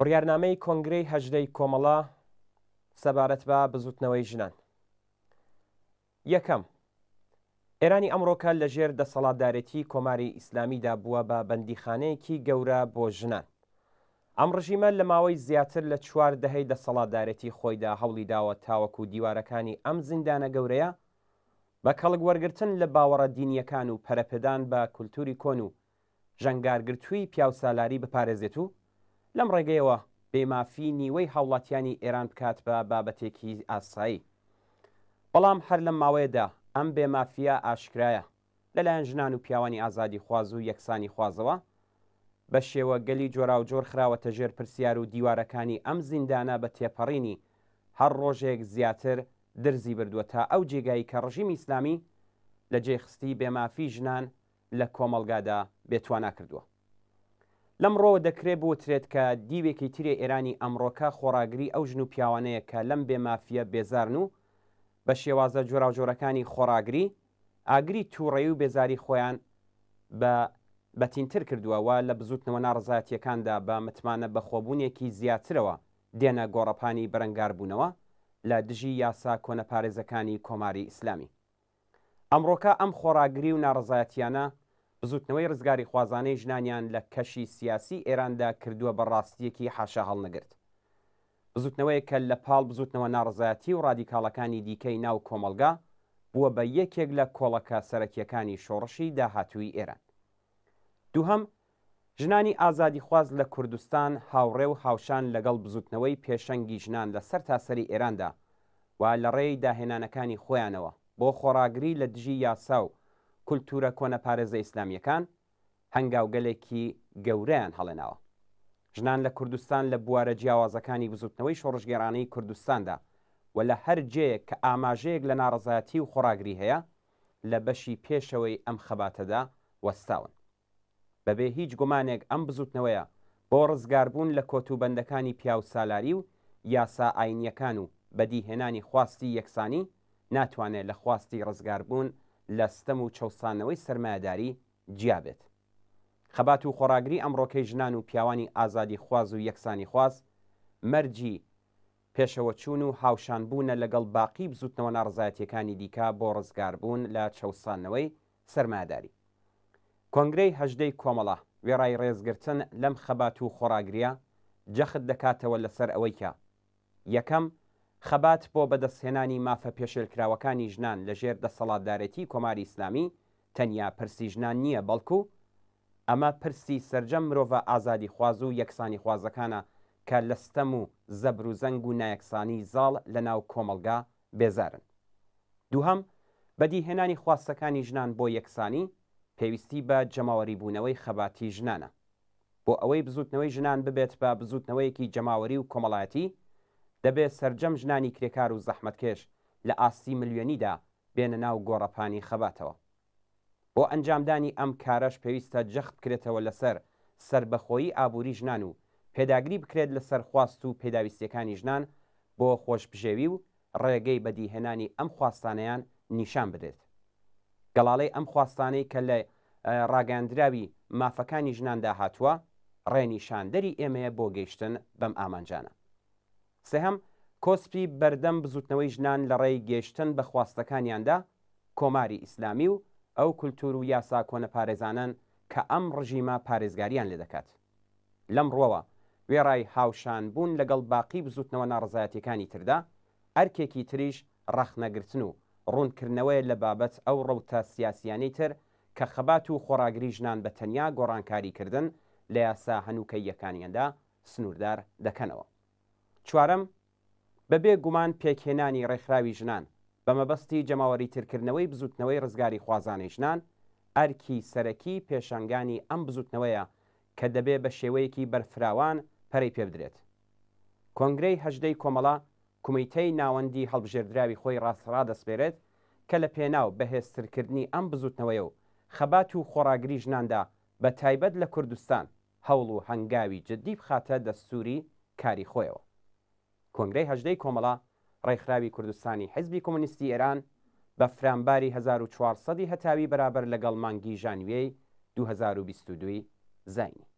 بڕیارنامەی کۆنگرەی هەژدەی کۆمەڵە سەبارەت بە بزوتنەوەی ژنان. یەکەم، ئێرانی ئەمڕۆکە لەژێر دەسەڵاتدارێتی کۆماری ئیسلامیدا بووە بە بەندیخانەیەکی گەورە بۆ ژنان. ئەم ڕژیمە لە ماوەی زیاتر لە 4 دەهەی دەسەڵاتدارێتی خۆیدا هەوڵی داوە تاوەکو دیوارەکانی ئەم زیندانە گەورەیە بە کەڵک وەرگرتن لە باوەڕە دینیەکان و پەرەپێدان بە کولتوری کۆن و ژەنگارگرتووی پیاوسالاری بپارێزێت و لەم ڕێگەیەوە بێمافی نیوەی هاوڵاتیانی ئێران بکات بە بابەتێکی ئاسایی. بەڵام هەر لەم ماوەیەدا ئەم بێمافیە ئاشکرایە لەلایەن ژنان و پیاوانی ئازادی خواز و یەکسانی خوازەوە بە شێوە گەلی جۆراوجۆر خراوەتە ژێر پرسیار و دیوارەکانی ئەم زیندانە بە تێپەڕینی هەر ڕۆژێک زیاتر درزی بردووە تا ئەو جێگایی کە ڕژیمی ئیسلامی لە جێخستی بێمافی ژنان لە کۆمەلگادا بێتوانە کردووە. لەمڕۆ دەکرێت بوترێت کە دیوێکی ترێ ئێرانی ئەمڕۆکە خۆراگری ئەو ژن و پیاوانەیە کە لەم بێمافیە بێزارن و بە شێوازە جۆراوجۆرەکانی خۆراگری ئاگری تووڕێی و بێزاری خۆیان بەتینتر کردووەوە لە بزوتنەوە ناڕزایەتیەکاندا بە متمانە بەخۆبوونێکی زیاترەوە دێنە گۆڕەپانی بەرەنگاربوونەوە لە دژی یاسا کۆنەپارێزەکانی کۆماری ئیسلامی. ئەمڕۆکە ئەم خۆراگری و ناڕزایەتیانە بزوتنەوەی ڕزگاری خوازانەی ژنانیان لە کەشی سیاسی ئێراندا کردووە بە ڕاستیەکی حاشا هەڵنەگرت. بزوتنەوەی کە لە پاڵ بزوتنەوە ناڕزایەتی و ڕادیکاڵەکانی دیکەی ناو کۆمەلگا بووە بە یەکێک لە کۆڵەکە سەرەکیەکانی شۆڕشی داهاتووی ئێران. دووهەم، ژنانی ئازادی خواز لە کوردستان هاوڕێ و هاوشان لەگەڵ بزوتنەوەی پێشەنگی ژنان لە سەر تاسەری ئێراندا و لە ڕێی داهێنانەکانی خۆیانەوە بۆ خۆراگری لە دژی یاسا و کولتورە کۆنەپارێزە ئیسلامیەکان هەنگاوگەلێکی گەورەیان هەڵێناوە. ژنان لە کوردستان لە بوارە جیاوازەکانی بزوتنەوەی شۆڕژگێڕانەی کوردستاندا و لە هەر جەیەک کە ئاماژەیەک لە ناڕزایەتی و خۆراگری هەیە لە بەشی پێشەوەی ئەم خەباتەدا وەستاون. بەبێ هیچ گومانێک ئەم بزوتنەوەیە بۆ ڕزگاربوون لە کۆتوبەندەکانی پیاو سالاری و یاسا ئاینیەکان و بەدیهێنانی خواستی یەکسانی ناتوانێت لە خواستی ڕزگاربوون لە ستەم و چەوسانەوەی سەرمایهداری جیابێت. خەبات و خۆراگری ئەمڕۆکەی ژنان و پیاوانی ئازادی خواز و یەکسانی خواز مەرجی پێشەوە چوون و هاوشانبوونە لەگەڵ باقی بزوتنەوە ناڕزایەتیەکانی دیکە بۆ ڕزگاربوون لە چەوسانەوەی سەرمایهداری. کۆنگرەی هەژدەی کۆمەڵە وێڕای ڕێزگرتن لەم خەبات و خۆراگریە جەخت دەکاتەوە لەسەر ئەوەی کە یەکەم، خەبات بۆ بەدەستهێنانی مافە پێشێلکراوەکانی ژنان لە ژێر دەسەڵاتدارێتی کۆماری ئیسلامی تەنیا پرسی ژنان نییە، بەڵکو ئەمە پرسی سەرجەم مرۆڤە ئازادی خواز و یەکسانی خوازەکانە کە لە ستەم و زەبر و زەنگ و نایەکسانی زاڵ لە ناو کۆمەلگا بێزارن. دووهەم، بەدیهێنانی خواستەکانی ژنان بۆ یەکسانی پێویستی بە جەماوەری بوونەوەی خەباتی ژنانە. بۆ ئەوەی بزوتنەوەی ژنان ببێت بە بزوتنەوەیەکی جەماوەری و کۆمەڵایەتی دەبێت سەرجەم ژنانی کرێکار و زەحمەتکێش لە ئاستی ملیۆنیدا بێنە ناو گۆڕەپانی خەباتەوە. بۆ ئەنجامدانی ئەم کارەش پێویستە جەخت بکرێتەوە لەسەر سربەخۆیی ئابووری ژنان و پێداگری بکرێت لەسەر خواست و پێداویستیەکانی ژنان بۆ خۆشبژێوی و ڕێگەی بەدیهێنانی ئەم خواستانەیان نیشان بدرێت. گەڵاڵەی ئەم خواستانەی کە لە ڕاگەاندراوی مافەکانی ژناندا هاتووە ڕێنیشاندەری ئێمەیە بۆ گەیشتن بەم ئامانجانە. سێهەم، کۆسپی بەردەم بزوتنەوەی ژنان لە ڕێی گەیشتن بە خواستەکانیاندا کۆماری ئیسلامی و ئەو کولتور و یاسا کۆنەپارێزانن کە ئەم ڕژیمە پارێزگاریان لێ دەکات. لەم ڕۆوە وێڕای هاوشان بوون لەگەڵ باقی بزوتنەوە ناڕزایەتیەکانی تردا ئەرکێکی تریش ڕەخنەگرتن و ڕوونکردنەوەی لە بابەت ئەو ڕەوتە سیاسیانەی تر کە خەبات و خۆراگری ژنان بە تەنیا گۆڕانکاریکردن لە یاسا هەنووکەیەکانیاندا سنووردار دەکەنەوە. چوارەم، بەبێ گومان پێکهێنانی ڕێکخراوی ژنان بە مەبەستی جەماوەری ترکردنەوەی بزوتنەوەی ڕزگاری خوازانەی ژنان ئەرکی سەرەکی پێشەنگانی ئەم بزوتنەوەیە کە دەبێ بە شێوەیەکی بەرفراوان پەرەی پێ بدرێت. کۆنگرەی هەژدەی کۆمەڵە کومیتەی ناوەندی هەڵبژێردراوی خۆی ڕادەسپێرێت کە لە پێناو بەهێزترکردنی ئەم بزوتنەوەیە و خەبات و خۆراگری ژناندا بە تایبەت لە کوردستان هەوڵ و هەنگاوی جددی بخاتە دەستوری کاری خۆیەوە. کۆنگرەی هەژدەی کۆمەڵە ڕێکخراوی کوردستانی حیزبی کۆمونیستی ئێران بە فرامباری 1400 هەتاوی بەرابەر لەگەڵ مانگی ژانوێی 2022 زاینی.